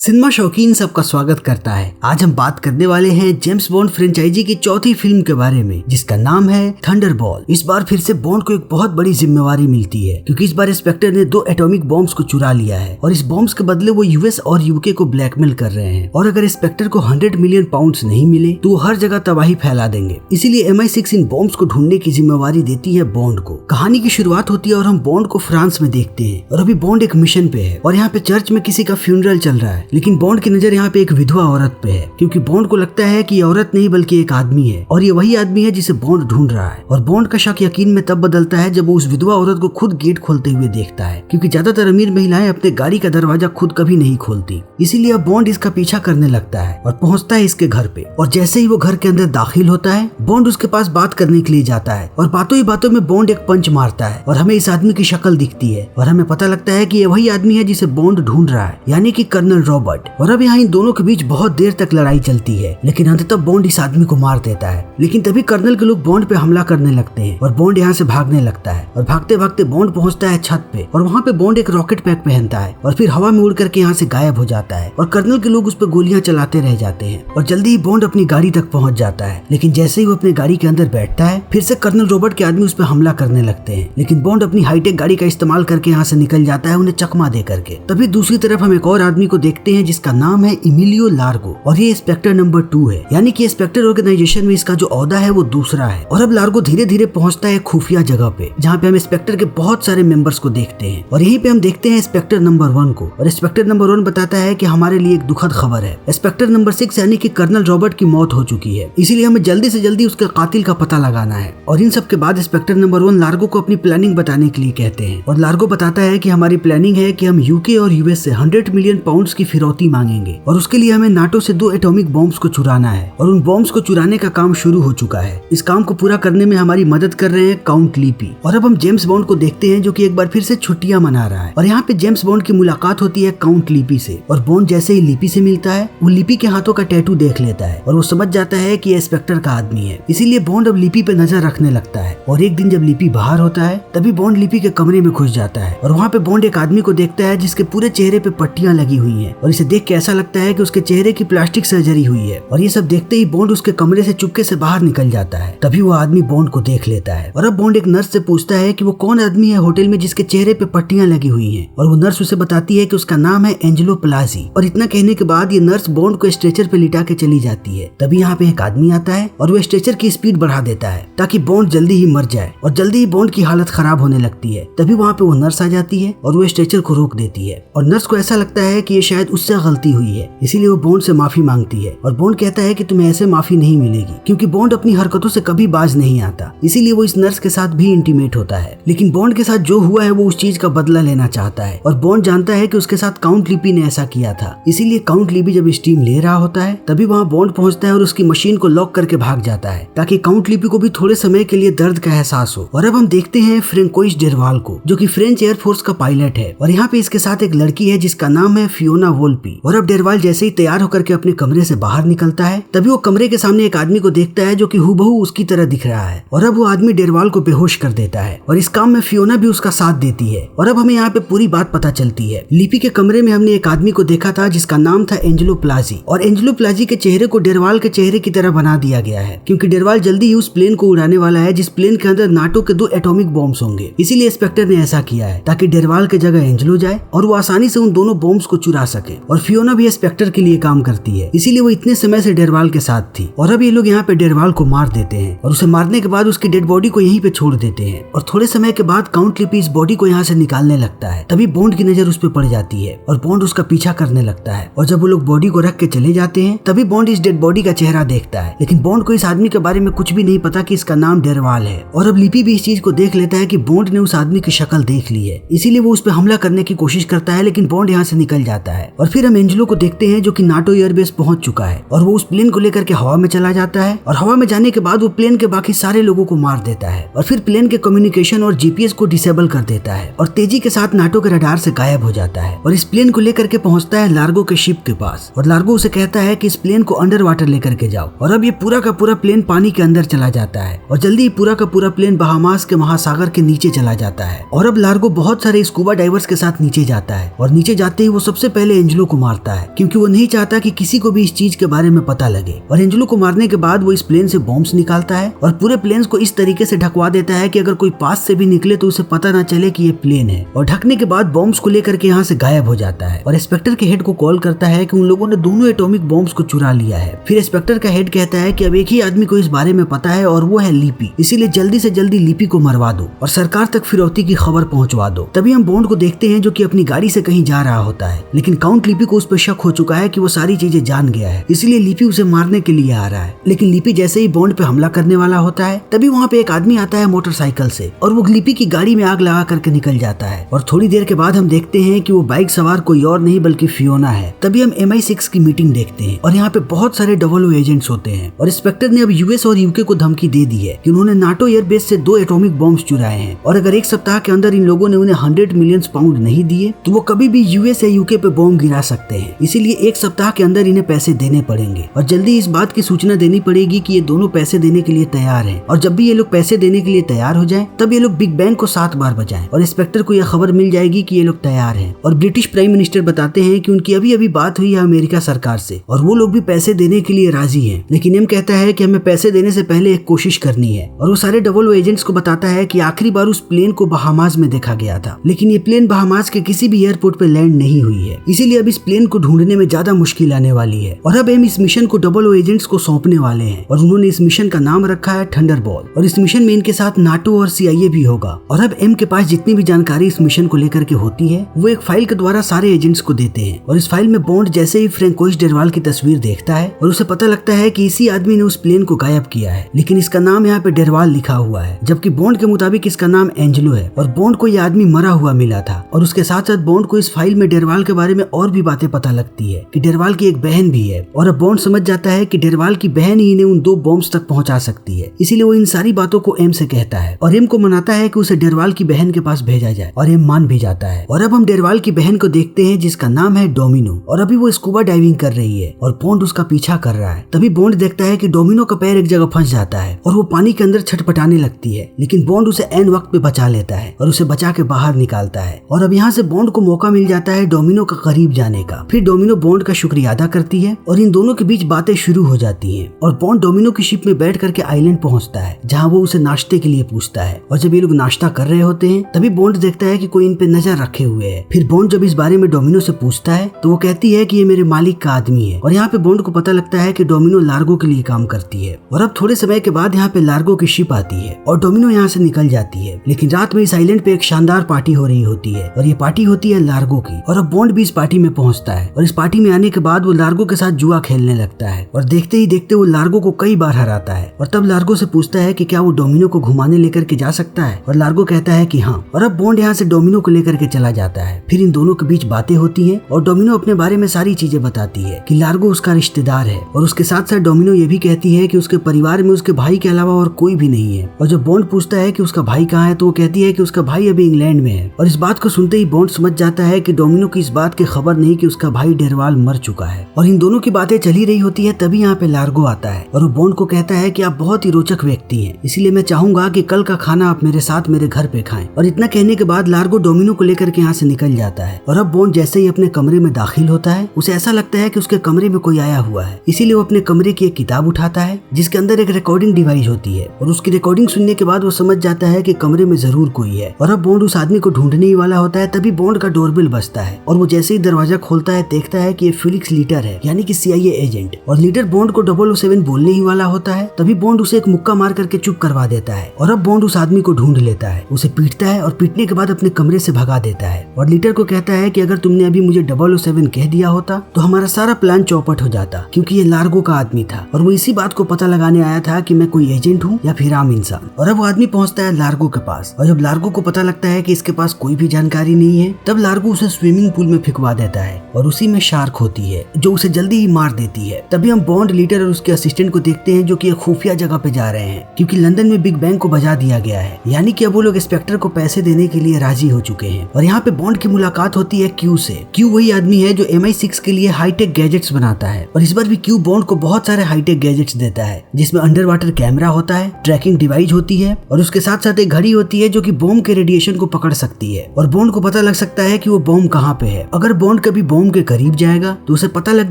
Cinema शौकीन सबका स्वागत करता है। आज हम बात करने वाले हैं जेम्स बॉन्ड फ्रेंचाइजी की चौथी फिल्म के बारे में, जिसका नाम है थंडरबॉल्ट। इस बार फिर से बॉन्ड को एक बहुत बड़ी जिम्मेवारी मिलती है, क्योंकि इस बार इंस्पेक्टर ने 2 एटॉमिक बॉम्ब्स को चुरा लिया है और इस बॉम्ब्स के बदले वो यूएस और यूके को ब्लैकमेल कर रहे हैं। और अगर इंस्पेक्टर को 100 मिलियन पाउंड्स नहीं मिले तो वो हर जगह तबाही फैला देंगे। इसीलिए MI6 इन बॉम्ब्स को ढूंढने की जिम्मेवारी देती है बॉन्ड को। कहानी की शुरुआत होती है और हम बॉन्ड को फ्रांस में देखते हैं और अभी बॉन्ड एक मिशन पे है और यहाँ पे चर्च में किसी का फ्यूनरल चल रहा है, लेकिन बॉन्ड की नजर यहाँ पे एक विधवा औरत पे है, क्योंकि बॉन्ड को लगता है कि ये औरत नहीं बल्कि एक आदमी है और ये वही आदमी है जिसे बॉन्ड ढूंढ रहा है। और बॉन्ड का शक यकीन में तब बदलता है जब वो उस विधवा औरत को खुद गेट खोलते हुए देखता है, क्योंकि ज्यादातर अमीर महिलाएं अपने गाड़ी का दरवाजा खुद कभी नहीं खोलती। इसीलिए अब बॉन्ड इसका पीछा करने लगता है और पहुंचता है इसके घर पे। और जैसे ही वो घर के अंदर दाखिल होता है, बॉन्ड उसके पास बात करने के लिए जाता है और बातों ही बातों में बॉन्ड एक पंच मारता है और हमें इस आदमी की शक्ल दिखती है और हमें पता लगता है कि ये वही आदमी है जिसे बॉन्ड ढूंढ रहा है, यानी कि कर्नल रॉबर्ट। और अब यहाँ इन दोनों के बीच बहुत देर तक लड़ाई चलती है, लेकिन अंततः बॉन्ड इस आदमी को मार देता है। लेकिन तभी कर्नल के लोग बॉन्ड पे हमला करने लगते हैं और बॉन्ड यहाँ से भागने लगता है और भागते भागते बॉन्ड पहुंचता है छत पे और वहाँ पे बॉन्ड एक रॉकेट पैक पहनता है और फिर हवा में उड़ करके यहाँ से गायब हो जाता है और कर्नल के लोग उस पर गोलियां चलाते रह जाते हैं और जल्दी ही बॉन्ड अपनी गाड़ी तक पहुंच जाता है। लेकिन जैसे ही वो अपनी गाड़ी के अंदर बैठता है, फिर से कर्नल रॉबर्ट के आदमी उस पर हमला करने लगते हैं, लेकिन बॉन्ड अपनी हाईटेक गाड़ी का इस्तेमाल करके यहाँ से निकल जाता है उन्हें चकमा दे करके। तभी दूसरी तरफ हम एक और आदमी को देखते हैं जिसका नाम है इमिलियो लार्गो और ये इंस्पेक्टर नंबर 2 है, यानी कि इंस्पेक्टर ऑर्गेनाइजेशन में इसका जो ओहदा है वो दूसरा है। और अब लार्गो धीरे धीरे पहुंचता है खुफिया जगह पे, जहाँ पे हम इंस्पेक्टर के बहुत सारे मेंबर्स को देखते हैं और यहीं पे हम देखते हैं इंस्पेक्टर नंबर 1 को। और इंस्पेक्टर नंबर 1 बताता है कि हमारे लिए एक दुखद खबर है, इंस्पेक्टर नंबर 6 यानी कि कर्नल रॉबर्ट की मौत हो चुकी है, इसीलिए हमें जल्दी से जल्दी उसके कातिल का पता लगाना है। और इन सब के बाद इंस्पेक्टर नंबर 1 लार्गो को अपनी प्लानिंग बताने के लिए कहते हैं और लार्गो बताता है कि हमारी प्लानिंग है कि हम यूके और यूएस से 100 मिलियन पाउंड्स की फिरौती मांगेंगे और उसके लिए हमें नाटो से 2 एटॉमिक बॉम्ब्स को चुराना है और उन बॉम्ब्स को चुराने का काम शुरू हो चुका है। इस काम को पूरा करने में हमारी मदद कर रहे हैं काउंट लीपी। और अब हम जेम्स बॉन्ड को देखते हैं जो कि एक बार फिर से छुट्टियां मना रहा है और यहाँ पे जेम्स बॉन्ड की मुलाकात होती है काउंट लीपी से और बॉन्ड जैसे ही लीपी से मिलता है, वो लीपी के हाथों का टैटू देख लेता है और वो समझ जाता है कि ये इंस्पेक्टर का आदमी है। इसीलिए बॉन्ड अब लीपी पे नजर रखने लगता है और एक दिन जब लीपी बाहर होता है, तभी बॉन्ड लीपी के कमरे में घुस जाता है और वहाँ पे बॉन्ड एक आदमी को देखता है जिसके पूरे चेहरे पे पट्टियां लगी हुई है और इसे देख के ऐसा लगता है कि उसके चेहरे की प्लास्टिक सर्जरी हुई है। और ये सब देखते ही बॉन्ड उसके कमरे से चुपके से बाहर निकल जाता है। तभी वो आदमी बॉन्ड को देख लेता है और अब बॉन्ड एक नर्स से पूछता है कि वो कौन आदमी है होटल में जिसके चेहरे पे पट्टियां लगी हुई हैं और वो नर्स उसे बताती है कि उसका नाम है एंजेलो प्लाजी। और इतना कहने के बाद ये नर्स बॉन्ड को स्ट्रेचर पे लिटा के चली जाती है। तभी यहाँ पे एक आदमी आता है और वो स्ट्रेचर की स्पीड बढ़ा देता है ताकि बॉन्ड जल्दी ही मर जाए और जल्दी ही बॉन्ड की हालत खराब होने लगती है। तभी वहाँ पे वो नर्स आ जाती है और वो स्ट्रेचर को रोक देती है और नर्स को ऐसा लगता है कि ये शायद उससे गलती हुई है, इसीलिए वो बॉन्ड से माफी मांगती है और बॉन्ड कहता है कि तुम्हें ऐसे माफी नहीं मिलेगी, क्योंकि बॉन्ड अपनी हरकतों से कभी बाज नहीं आता। इसीलिए वो इस नर्स के साथ भी इंटीमेट होता है, लेकिन बॉन्ड के साथ जो हुआ है वो उस चीज का बदला लेना चाहता है और बॉन्ड जानता है कि उसके साथ काउंट लीपी ने ऐसा किया था। इसीलिए काउंट लीपी जब स्टीम ले रहा होता है, तभी वहाँ बॉन्ड पहुंचता है और उसकी मशीन को लॉक करके भाग जाता है ताकि काउंट लीपी को भी थोड़े समय के लिए दर्द का एहसास हो। और अब हम देखते हैं फ्रेंकोइस डेरवाल को, जो कि फ्रेंच एयरफोर्स का पायलट है और यहाँ पे इसके साथ एक लड़की है जिसका नाम है फियोना वोल्पी। और अब डेरवाल जैसे ही तैयार होकर के अपने कमरे से बाहर निकलता है, तभी वो कमरे के सामने एक आदमी को देखता है जो कि हूबहू उसकी तरह दिख रहा है और अब वो आदमी डेरवाल को बेहोश कर देता है और इस काम में फियोना भी उसका साथ देती है। और अब हमें यहाँ पे पूरी बात पता चलती है। लीपी के कमरे में हमने एक आदमी को देखा था जिसका नाम था एंजेलो प्लाजी और एंजेलो प्लाजी के चेहरे को डेरवाल के चेहरे की तरह बना दिया गया है, क्योंकि डेरवाल जल्दी ही उस प्लेन को उड़ाने वाला है जिस प्लेन के अंदर नाटो के 2 एटॉमिक बॉम्ब्स होंगे। इसीलिए इंस्पेक्टर ने ऐसा किया है ताकि डेरवाल के जगह एंजेलो जाए और वो आसानी से उन दोनों बॉम्ब्स को चुरा सके। और फियोना भी इंस्पेक्टर के लिए काम करती है, इसीलिए वो इतने समय से डेरवाल के साथ थी। और अब ये लोग यहाँ पे डेरवाल को मार देते हैं और उसे मारने के बाद उसकी डेड बॉडी को यहीं पे छोड़ देते हैं और थोड़े समय के बाद काउंट लीपी इस बॉडी को यहाँ से निकालने लगता है। तभी बॉन्ड की नजर उस पर पड़ जाती है और बॉन्ड उसका पीछा करने लगता है और जब वो लोग बॉडी को रख के चले जाते हैं, तभी बॉन्ड इस डेड बॉडी का चेहरा देखता है, लेकिन बॉन्ड को इस आदमी के बारे में कुछ भी नहीं पता कि इसका नाम डेरवाल है। और अब लीपी भी इस चीज को देख लेता है कि बॉन्ड ने उस आदमी की शक्ल देख ली है, इसीलिए वो उस पर हमला करने की कोशिश करता है, लेकिन बॉन्ड यहाँ से निकल जाता है। और फिर हम एंजेलो को देखते हैं जो कि नाटो एयरबेस पहुंच चुका है और वो उस प्लेन को लेकर के हवा में चला जाता है और हवा में जाने के बाद वो प्लेन के बाकी सारे लोगों को मार देता है और फिर प्लेन के कम्युनिकेशन और जीपीएस को डिसेबल कर देता है और तेजी के साथ नाटो के रडार से गायब हो जाता है और इस प्लेन को लेकर के पहुंचता है लार्गो के शिप के पास और लार्गो उसे कहता है कि इस प्लेन को अंडर वाटर लेकर के जाओ। और अब ये पूरा का पूरा प्लेन पानी के अंदर चला जाता है और जल्दी ही पूरा का पूरा प्लेन बहामास के महासागर के नीचे चला जाता है। और अब लार्गो बहुत सारे स्कूबा डाइवर्स के साथ नीचे जाता है और नीचे जाते ही वो सबसे पहले एंजेलो को मारता है क्योंकि वो नहीं चाहता कि किसी को भी इस चीज के बारे में पता लगे। और एंजेलो को मारने के बाद वो इस प्लेन से बॉम्ब्स निकालता है और पूरे प्लेन को इस तरीके से ढकवा देता है कि अगर कोई पास से भी निकले तो उसे पता ना चले कि ये प्लेन है। और ढकने के बाद बॉम्ब्स को लेकर के यहाँ से गायब हो जाता है और इंस्पेक्टर के हेड को कॉल करता है कि उन लोगों ने दोनों एटॉमिक बॉम्ब्स को चुरा लिया है। फिर इंस्पेक्टर का हेड कहता है कि अब एक ही आदमी को इस बारे में पता है और वो है लिपी, इसीलिए जल्दी से जल्दी लिपी को मरवा दो और सरकार तक फिरौती की खबर पहुंचवा दो। तभी हम बॉन्ड को देखते हैं जो कि अपनी गाड़ी से कहीं जा रहा होता है, लेकिन काउंट लिपी को उस पर शक हो चुका है कि वो सारी चीजें जान गया है, इसलिए लिपी उसे मारने के लिए आ रहा है। लेकिन लिपी जैसे ही बॉन्ड पे हमला करने वाला होता है तभी वहाँ पे एक आदमी आता है मोटरसाइकिल से और वो लिपी की गाड़ी में आग लगा करके निकल जाता है। और थोड़ी देर के बाद हम देखते हैं कि वो बाइक सवार कोई और नहीं बल्कि फियोना है। तभी हम MI6 की मीटिंग देखते हैं और यहाँ पे बहुत सारे 00 एजेंट्स होते हैं और इंस्पेक्टर ने अब US और UK को धमकी दे दी है कि उन्होंने नाटो एयरबेस से 2 एटॉमिक बॉम्ब्स चुराए हैं और अगर एक सप्ताह के अंदर इन लोगों ने उन्हें 100 मिलियन पाउंड नहीं दिए तो वो कभी भी US या UK पे बॉम्ब गिरा सकते हैं, इसीलिए एक सप्ताह के अंदर इन्हें पैसे देने पड़ेंगे और जल्दी इस बात की सूचना देनी पड़ेगी कि ये दोनों पैसे देने के लिए तैयार हैं। और जब भी ये लोग पैसे देने के लिए तैयार हो जाएं तब ये लोग बिग बैंग को 7 बार बजाएं और इंस्पेक्टर को यह खबर मिल जाएगी कि ये लोग तैयार हैं। और ब्रिटिश प्राइम मिनिस्टर बताते हैं कि उनकी अभी अभी बात हुई है अमेरिका सरकार से और वो लोग भी पैसे देने के लिए राजी हैं, लेकिन एम कहता है कि हमें पैसे देने से पहले एक कोशिश करनी है। और वो सारे 00 एजेंट्स को बताता है कि आखिरी बार उस प्लेन को बहामास में देखा गया था, लेकिन ये प्लेन बहामास के किसी भी एयरपोर्ट पे लैंड नहीं हुई है, इसीलिए अब इस प्लेन को ढूंढने में ज्यादा मुश्किल आने वाली है। और अब हम इस मिशन को 00 एजेंट्स को सौंपने वाले हैं और उन्होंने इस मिशन का नाम रखा है थंडरबॉल। और इस मिशन में इनके साथ नाटो और CIA भी होगा। और अब एम के पास जितनी भी जानकारी इस मिशन को लेकर के होती है वो एक फाइल के द्वारा सारे एजेंट्स को देते हैं। और इस फाइल में बॉन्ड जैसे ही फ्रैंकोइस डेरवाल की तस्वीर देखता है और उसे पता लगता है कि इसी आदमी ने उस प्लेन को गायब किया है, लेकिन इसका नाम यहाँ पे डेरवाल लिखा हुआ है, जबकि बॉन्ड के मुताबिक इसका नाम एंजेलो है। और बॉन्ड को यह आदमी मरा हुआ मिला था। और उसके साथ साथ बॉन्ड को इस फाइल में डेरवाल के बारे में और भी बातें पता लगती है कि डेरवाल की एक बहन भी है। और अब बॉन्ड समझ जाता है कि डेरवाल की बहन ही इन्हें उन 2 बॉम्ब्स तक पहुंचा सकती है, इसीलिए वो इन सारी बातों को एम से कहता है और एम को मनाता है कि उसे डेरवाल की बहन के पास भेजा जाए और एम मान भी जाता है। और अब हम डेरवाल की बहन को देखते हैं जिसका नाम है डोमिनो और अभी वो स्कूबा डाइविंग कर रही है और बॉन्ड उसका पीछा कर रहा है। तभी बॉन्ड देखता है कि डोमिनो का पैर एक जगह फंस जाता है और वो पानी के अंदर छटपटाने लगती है, लेकिन बॉन्ड उसे एन वक्त पे बचा लेता है और उसे बचा के बाहर निकालता है। और अब यहाँ से बॉन्ड को मौका मिल जाता है डोमिनो का करीब जाने का। फिर डोमिनो बॉन्ड का शुक्रिया अदा करती है और इन दोनों के बीच बातें शुरू हो जाती हैं और बॉन्ड डोमिनो की शिप में बैठ करके आइलैंड पहुंचता है जहाँ वो उसे नाश्ते के लिए पूछता है। और जब ये लोग नाश्ता कर रहे होते हैं तभी बॉन्ड देखता है कि कोई इन पे नजर रखे हुए है। फिर बॉन्ड जब इस बारे में डोमिनो से पूछता है तो वो कहती है कि ये मेरे मालिक का आदमी है। और यहाँ पे बॉन्ड को पता लगता है कि डोमिनो लार्गो के लिए काम करती है। और अब थोड़े समय के बाद यहाँ पे लार्गो की शिप आती है और डोमिनो यहाँ से निकल जाती है, लेकिन रात में इस आइलैंड पे एक शानदार पार्टी हो रही होती है और ये पार्टी होती है लार्गो की। और अब बॉन्ड भी इस पार्टी में पहुंचता है और इस पार्टी में आने के बाद वो लार्गो के साथ जुआ खेलने लगता है और देखते ही देखते वो लार्गो को कई बार हराता है। और तब लार्गो से पूछता है कि क्या वो डोमिनो को घुमाने लेकर के जा सकता है और लार्गो कहता है कि हाँ। और अब बॉन्ड यहाँ से डोमिनो को लेकर के चला जाता है। फिर इन दोनों के बीच बातें होती हैं और डोमिनो अपने बारे में सारी चीजें बताती है कि लार्गो उसका रिश्तेदार है और उसके साथ साथ डोमिनो ये भी कहती है कि उसके परिवार में उसके भाई के अलावा और कोई भी नहीं है। और जब बॉन्ड पूछता है कि उसका भाई कहाँ है तो वो कहती है कि उसका भाई अभी इंग्लैंड में है। और इस बात को सुनते ही बॉन्ड समझ जाता है कि डोमिनो की इस बात की खबर नहीं कि उसका भाई डेरवाल मर चुका है। और इन दोनों की बातें चली रही होती है तभी यहाँ पे लार्गो आता है और वो बॉन्ड को कहता है कि आप बहुत ही रोचक व्यक्ति हैं, इसीलिए मैं चाहूंगा कि कल का खाना आप मेरे साथ मेरे घर पे खाएं। और इतना कहने के बाद लार्गो डोमिनो को लेकर के यहाँ से निकल जाता है। और अब बॉन्ड जैसे ही अपने कमरे में दाखिल होता है उसे ऐसा लगता है कि उसके कमरे में कोई आया हुआ है, इसीलिए वो अपने कमरे की एक किताब उठाता है जिसके अंदर एक रिकॉर्डिंग डिवाइस होती है और उसकी रिकॉर्डिंग सुनने के बाद वो समझ जाता है कि कमरे में जरूर कोई है। और अब बॉन्ड उस आदमी को ढूंढने ही वाला होता है तभी बॉन्ड का डोरबेल बजता है और वो जैसे ही दरवाजा खोलता है देखता है कि ये फेलिक्स लीटर है, यानी कि CIA एजेंट। और लीटर बॉन्ड को 007 बोलने ही वाला होता है तभी बॉन्ड उसे एक मुक्का मार करके चुप करवा देता है। और अब बॉन्ड उस आदमी को ढूंढ लेता है, उसे पीटता है और पीटने के बाद अपने कमरे से भगा देता है। और लीटर को कहता है कि अगर तुमने अभी मुझे 007 कह दिया होता तो हमारा सारा प्लान चौपट हो जाता, क्योंकि ये लार्गो का आदमी था और वो इसी बात को पता लगाने आया था कि मैं कोई एजेंट हूँ या फिर आम इंसान। और अब वो आदमी पहुंचता है लार्गो के पास और जब लार्गो को पता लगता है कि इसके पास कोई भी जानकारी नहीं है तब लार्गो उसे स्विमिंग पूल में फिकवा देता है और उसी में शार्क होती है जो उसे जल्दी ही मार देती है। तभी हम बॉन्ड, लीटर और उसके असिस्टेंट को देखते हैं जो कि एक खुफिया जगह पे जा रहे हैं क्योंकि लंदन में बिग बैंग को बजा दिया गया है, यानी कि अब वो लोग इंस्पेक्टर को पैसे देने के लिए राजी हो चुके हैं। और यहाँ पे बॉन्ड की मुलाकात होती है क्यू से। क्यू वही आदमी है जो MI6 के लिए हाईटेक गैजेट्स बनाता है और इस बार भी क्यू बॉन्ड को बहुत सारे हाईटेक गैजेट्स देता है जिसमें अंडर वाटर कैमरा होता है, ट्रैकिंग डिवाइस होती है और उसके साथ साथ एक घड़ी होती है जो कि बॉम्ब के रेडिएशन को पकड़ सकती है और बॉन्ड को पता लग सकता है कि वो बॉम्ब कहाँ पे है। अगर बॉन्ड बॉन्ड कभी बॉम्ब के करीब जाएगा तो उसे पता लग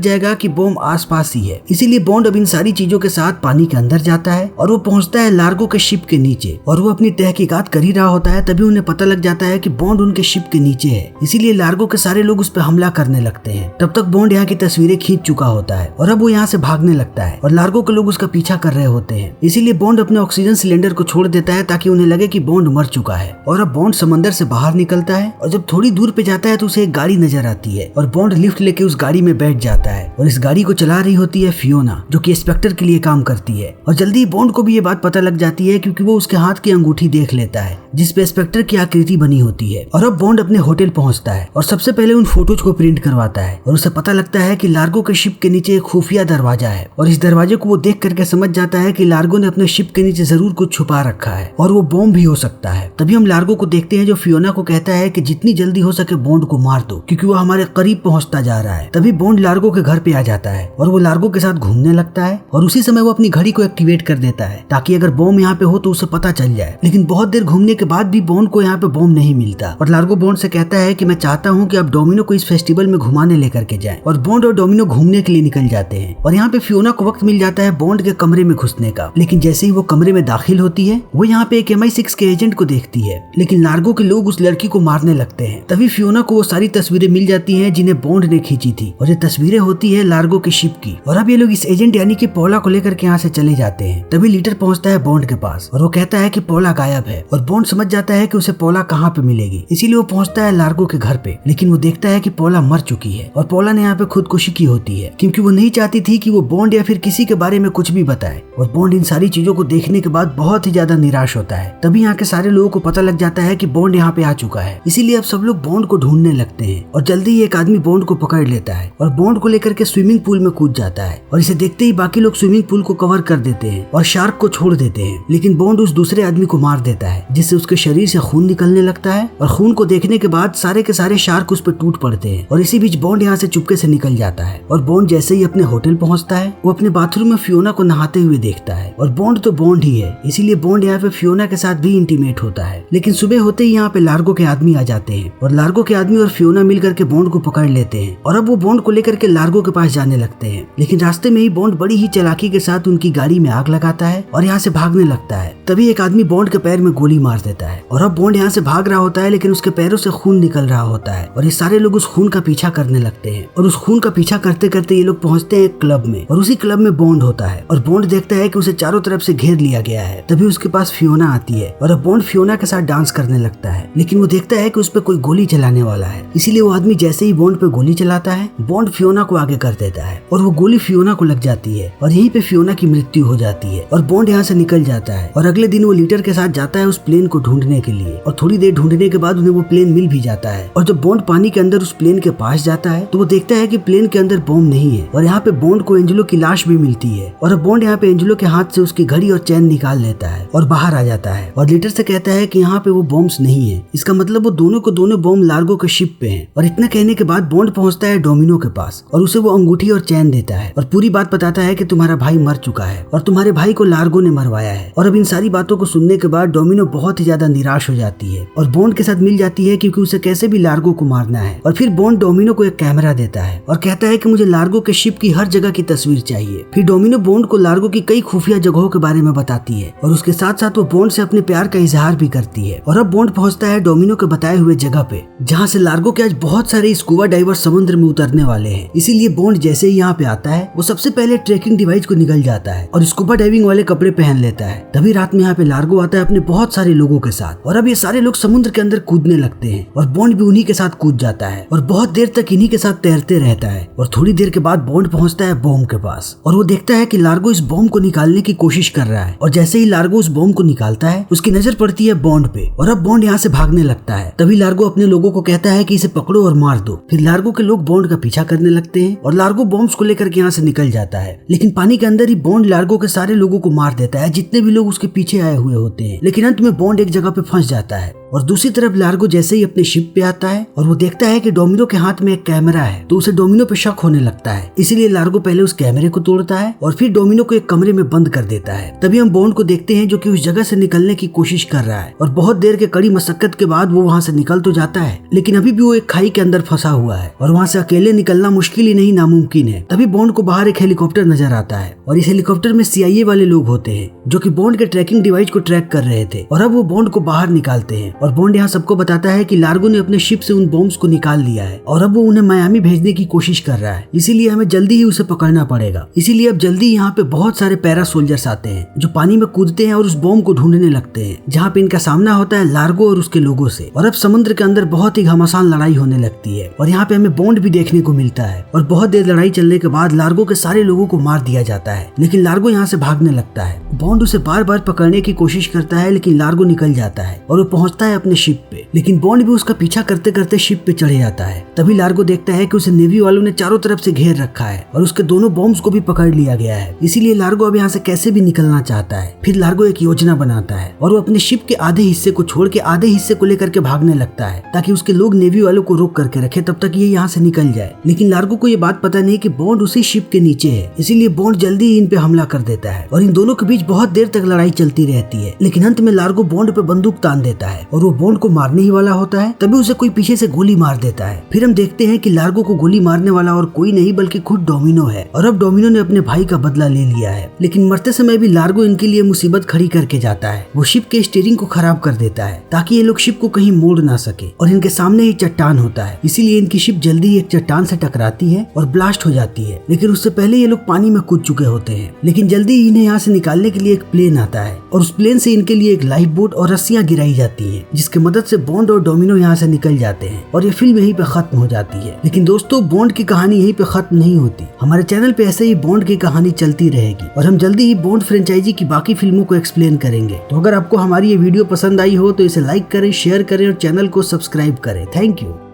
जाएगा कि बॉम्ब आसपास ही है। इसीलिए बॉन्ड अब इन सारी चीजों के साथ पानी के अंदर जाता है और वो पहुंचता है लार्गो के शिप के नीचे और वो अपनी तहकीकात कर ही रहा होता है। तभी उन्हें पता लग जाता है कि बॉन्ड उनके शिप के नीचे है। इसीलिए लार्गो के सारे लोग उस पर हमला करने लगते हैं। तब तक बॉन्ड यहाँ की तस्वीरें खींच चुका होता है और अब वो यहाँ से भागने लगता है और लार्गो के लोग उसका पीछा कर रहे होते हैं। इसीलिए बॉन्ड अपने ऑक्सीजन सिलेंडर को छोड़ देता है ताकि उन्हें लगे कि बॉन्ड मर चुका है। और अब बॉन्ड समंदर से बाहर निकलता है और जब थोड़ी दूर पे जाता है तो उसे एक गाड़ी नजर आती है और बॉन्ड लिफ्ट लेके उस गाड़ी में बैठ जाता है और इस गाड़ी को चला रही होती है फियोना, जो कि इंस्पेक्टर के लिए काम करती है। और जल्दी ही बॉन्ड को भी ये बात पता लग जाती है क्योंकि वो उसके हाथ की अंगूठी देख लेता है जिसपे इंस्पेक्टर की आकृति बनी होती है। और अब बॉन्ड अपने होटल पहुंचता है और सबसे पहले उन फोटोज को प्रिंट करवाता है और उसे पता लगता है कि लार्गो के शिप के नीचे एक खुफिया दरवाजा है और इस दरवाजे को वो देख करके समझ जाता है कि लार्गो ने अपने शिप के नीचे जरूर कुछ छुपा रखा है और वो बॉम्ब भी हो सकता है। तभी हम लार्गो को देखते हैं जो फियोना को कहता है कि जितनी जल्दी हो सके बॉन्ड को मार दो क्योंकि वो हमारे करीब पहुंचता जा रहा है। तभी बॉन्ड लार्गो के घर पे आ जाता है और वो लार्गो के साथ घूमने लगता है और उसी समय वो अपनी घड़ी को एक्टिवेट कर देता है ताकि अगर बॉम्ब यहाँ पे हो तो उसे पता चल जाए। लेकिन बहुत देर घूमने के बाद भी बॉन्ड को यहाँ पे बॉम्ब नहीं मिलता और लार्गो बॉन्ड से कहता है कि मैं चाहता हूँ कि आप डोमिनो को इस फेस्टिवल में घुमाने लेकर के जाएं। और बॉन्ड और डोमिनो घूमने के लिए निकल जाते हैं और यहाँ पे फियोना को वक्त मिल जाता है बॉन्ड के कमरे में घुसने का। लेकिन जैसे ही वो कमरे में दाखिल होती है वो यहाँ पे एक MI6 के एजेंट को देखती है। लेकिन लार्गो के लोग उस लड़की को मारने लगते हैं। तभी फियोना को वो सारी तस्वीरें मिल जाती हैं जिन्हें बॉन्ड ने खींची थी और ये तस्वीरें होती है लार्गो के शिप की। और अब ये लोग इस एजेंट यानी कि पौला को लेकर के यहाँ से चले जाते हैं। तभी लीडर पहुंचता है बॉन्ड के पास और वो कहता है कि पौला गायब है और बॉन्ड समझ जाता है कि उसे पौला कहाँ पे मिलेगी। इसीलिए वो पहुंचता है लार्गो के घर पे। लेकिन वो देखता है कि पौला मर चुकी है और पौला ने यहाँ पे खुदकुशी की होती है क्योंकि वो नहीं चाहती थी कि वो बॉन्ड या फिर किसी के बारे में कुछ भी बताए। और बॉन्ड इन सारी चीजों को देखने के बाद बहुत ही ज्यादा निराश होता है। तभी यहाँ के सारे लोगों को पता लग जाता है कि बॉन्ड यहाँ पे आ चुका है। इसीलिए अब सब लोग बॉन्ड को ढूंढने लगते हैं और जल्दी ही एक आदमी बॉन्ड को पकड़ लेता है और बॉन्ड को लेकर के स्विमिंग पूल में कूद जाता है। और इसे देखते ही बाकी लोग स्विमिंग पूल को कवर कर देते हैं और शार्क को छोड़ देते हैं। लेकिन बॉन्ड उस दूसरे आदमी को मार देता है जिससे उसके शरीर से खून निकलने लगता है और खून को देखने के बाद सारे के सारे शार्क उस पर टूट पड़ते हैं। और इसी बीच बॉन्ड यहाँ से चुपके से निकल जाता है और बॉन्ड जैसे ही अपने होटल पहुंचता है वो अपने बाथरूम में फियोना को नहाते हुए देखता है। और बॉन्ड तो बॉन्ड ही है, इसीलिए बॉन्ड यहाँ पे फियोना के साथ भी इंटीमेट होता है। लेकिन सुबह होते ही यहाँ पे लार्गो के आदमी आ जाते हैं और लार्गो के आदमी और फियोना मिल करके बॉन्ड को पकड़ लेते हैं और अब वो बॉन्ड को लेकर के लार्गो के पास जाने लगते हैं। लेकिन रास्ते में ही बॉन्ड बड़ी ही चालाकी के साथ उनकी गाड़ी में आग लगाता है और यहाँ से भागने लगता है। तभी एक आदमी बॉन्ड के पैर में गोली मार देता है और अब बॉन्ड यहाँ से भाग रहा होता है लेकिन उसके पैरों से खून निकल रहा होता है और ये सारे लोग उस खून का पीछा करने लगते हैं। और उस खून का पीछा करते करते ये लोग पहुंचते हैं एक क्लब में और उसी क्लब में बॉन्ड होता है और बॉन्ड देखता है कि उसे चारों तरफ से घेर लिया गया है। तभी उसके पास फियोना आती है और अब बॉन्ड फियोना के साथ डांस करने लगता है। लेकिन वो देखता है कि उस पर कोई गोली चलाने वाला है, इसीलिए वो आदमी जैसे ही बॉन्ड पे गोली चलाता है बॉन्ड फियोना को आगे कर देता है और वो गोली फियोना को लग जाती है और यहीं पे फियोना की मृत्यु हो जाती है और बॉन्ड यहाँ से निकल जाता है। और अगले दिन वो लीडर के साथ जाता है उस प्लेन को ढूंढने के लिए और थोड़ी देर ढूंढने के बाद उन्हें वो प्लेन मिल भी जाता है। और जब बॉन्ड पानी के अंदर उस प्लेन के पास जाता है तो वो देखता है कि प्लेन के अंदर बॉम्ब नहीं है और यहाँ पे बॉन्ड को एंजेलो की लाश भी मिलती है। और अब बॉन्ड यहाँ पे एंजेलो के हाथ से उसकी घड़ी और चैन निकाल लेता है और बाहर आ जाता है और लीडर से कहता है कि यहाँ पे वो बॉम्ब्स नहीं है, इसका मतलब वो दोनों को दोनों बॉम्ब लार्गो के शिप पे हैं। और इतना कहने के बाद बॉन्ड पहुंचता है डोमिनो के पास और उसे वो अंगूठी और चैन देता है और पूरी बात बताता है कि तुम्हारा भाई मर चुका है और तुम्हारे भाई को लार्गो ने मरवाया है। और अब इन सारी बातों को सुनने के बाद डोमिनो बहुत ही ज्यादा निराश हो जाती है और बॉन्ड के साथ मिल जाती है क्योंकि उसे कैसे भी लार्गो को मारना है। और फिर बॉन्ड डोमिनो को एक कैमरा देता है और कहता है कि मुझे लार्गो के शिप की हर जगह की तस्वीर चाहिए। फिर डोमिनो बॉन्ड को लार्गो की कई खुफिया जगहों के बारे में बताती है और उसके साथ साथ वो बॉन्ड से अपने प्यार का इजहार भी करती है। और अब बॉन्ड पहुंचता है डोमिनो के बताए हुए जगह पे जहाँ से लार्गो के आज बहुत सारे स्कूबा डाइवर समुद्र में उतरने वाले हैं। इसीलिए बॉन्ड जैसे ही यहाँ पे आता है वो सबसे पहले ट्रैकिंग डिवाइस को निकल जाता है और स्कूबा डाइविंग वाले कपड़े पहन लेता है। तभी रात में यहाँ पे लार्गो आता है अपने बहुत सारे लोगों के साथ और अब ये सारे लोग समुद्र के अंदर कूदने लगते हैं और बॉन्ड भी उन्हीं के साथ कूद जाता है और बहुत देर तक इन्हीं के साथ तैरते रहता है। और थोड़ी देर के बाद बॉन्ड पहुंचता है बॉम्ब के पास और वो देखता है कि लार्गो इस बॉम्ब को निकालने की कोशिश कर रहा है। और जैसे ही लार्गो उस बॉम्ब को निकालता है उसकी नजर पड़ती है बॉन्ड पे और अब बॉन्ड यहाँ से भागने लगता है। तभी लार्गो अपने लोगों को कहता है कि इसे पकड़ो और मार दो। फिर लार्गो के लोग बॉन्ड का पीछा करने लगते हैं और लार्गो बॉम्ब्स को लेकर के यहाँ से निकल जाता है। लेकिन पानी के अंदर ही बॉन्ड लार्गो के सारे लोगों को मार देता है जितने भी लोग उसके पीछे आए हुए होते हैं। लेकिन अंत में बॉन्ड एक जगह पे फंस जाता है और दूसरी तरफ लार्गो जैसे ही अपने शिप पे आता है और वो देखता है कि डोमिनो के हाथ में एक कैमरा है तो उसे डोमिनो पे शक होने लगता है। इसीलिए लार्गो पहले उस कैमरे को तोड़ता है और फिर डोमिनो को एक कमरे में बंद कर देता है। तभी हम बॉन्ड को देखते हैं जो कि उस जगह से निकलने की कोशिश कर रहा है और बहुत देर के कड़ी मशक्कत के बाद वो वहाँ से निकल तो जाता है लेकिन अभी भी वो एक खाई के अंदर फंस फंसा हुआ है और वहाँ से अकेले निकलना मुश्किल ही नहीं नामुमकिन है। तभी बॉन्ड को बाहर एक हेलीकॉप्टर नजर आता है और इस हेलीकॉप्टर में CIA वाले लोग होते हैं जो कि बॉन्ड के ट्रैकिंग डिवाइस को ट्रैक कर रहे थे और अब वो बॉन्ड को बाहर निकालते हैं और बॉन्ड यहाँ सबको बताता है कि लार्गो ने अपने शिप से उन बॉम्ब्स को निकाल लिया है और अब वो उन्हें मायामी भेजने की कोशिश कर रहा है, इसीलिए हमें जल्दी ही उसे पकड़ना पड़ेगा। इसीलिए अब जल्दी यहाँ पे बहुत सारे पैरा सोल्जर्स आते हैं जो पानी में कूदते हैं और उस बॉम्ब को ढूंढने लगते हैं, जहाँ पे इनका सामना होता है लार्गो और उसके लोगों से। और अब समुद्र के अंदर बहुत ही घमासान लड़ाई होने लगती है और यहाँ पे हमें बॉन्ड भी देखने को मिलता है और बहुत देर लड़ाई चलने के बाद लार्गो के सारे लोगों को मार दिया जाता है, लेकिन लार्गो यहाँ से भागने लगता है। बॉन्ड उसे बार बार पकड़ने की कोशिश करता है लेकिन लार्गो निकल जाता है और वो पहुंचता है अपने शिप पे, लेकिन बॉन्ड भी उसका पीछा करते करते शिप पे चढ़े जाता है। तभी लार्गो देखता है कि उसे नेवी वालों ने चारों तरफ से घेर रखा है और उसके दोनों बॉम्ब्स को भी पकड़ लिया गया है, इसीलिए लार्गो अब यहाँ से कैसे भी निकलना चाहता है। फिर लार्गो एक योजना बनाता है और वो अपने शिप के आधे हिस्से को छोड़ के आधे हिस्से को लेकर के भागने लगता है ताकि उसके लोग नेवी वालों को रोक करके रखे तब तक ये यहाँ से निकल जाए। लेकिन लार्गो को ये बात पता नहीं कि बॉन्ड उसी शिप के नीचे है, इसीलिए बॉन्ड जल्दी ही इन पे हमला कर देता है और इन दोनों के बीच बहुत देर तक लड़ाई चलती रहती है। लेकिन अंत में लार्गो बॉन्ड पे बंदूक तान देता है और वो बॉन्ड को मारने ही वाला होता है, तभी उसे कोई पीछे से गोली मार देता है। फिर हम देखते हैं कि लार्गो को गोली मारने वाला और कोई नहीं बल्कि खुद डोमिनो है और अब डोमिनो ने अपने भाई का बदला ले लिया है। लेकिन मरते समय भी लार्गो इनके लिए मुसीबत खड़ी करके जाता है। वो शिप के स्टीयरिंग को खराब कर देता है ताकि ये लोग शिप को कहीं मोड़ ना सके और इनके सामने ही चट्टान होता है, इसीलिए इनकी शिप जल्दी ही एक चट्टान से टकराती है और ब्लास्ट हो जाती है। लेकिन उससे पहले ये लोग पानी में कूद चुके होते हैं। लेकिन जल्दी ही इन्हें यहाँ से निकालने के लिए एक प्लेन आता है और उस प्लेन से इनके लिए एक लाइफ बोट और रस्सियां गिराई जाती हैं, जिसकी मदद से बॉन्ड और डोमिनो यहाँ से निकल जाते हैं और ये फिल्म यहीं पे खत्म हो जाती है। लेकिन दोस्तों, बॉन्ड की कहानी यहीं पे खत्म नहीं होती। हमारे चैनल पे ऐसे ही बॉन्ड की कहानी चलती रहेगी और हम जल्दी ही बॉन्ड फ्रेंचाइजी की बाकी फिल्मों को एक्सप्लेन करेंगे। तो अगर आपको हमारी ये वीडियो पसंद आई हो तो इसे लाइक करें, शेयर करें और चैनल को सब्सक्राइब करें। Thank you.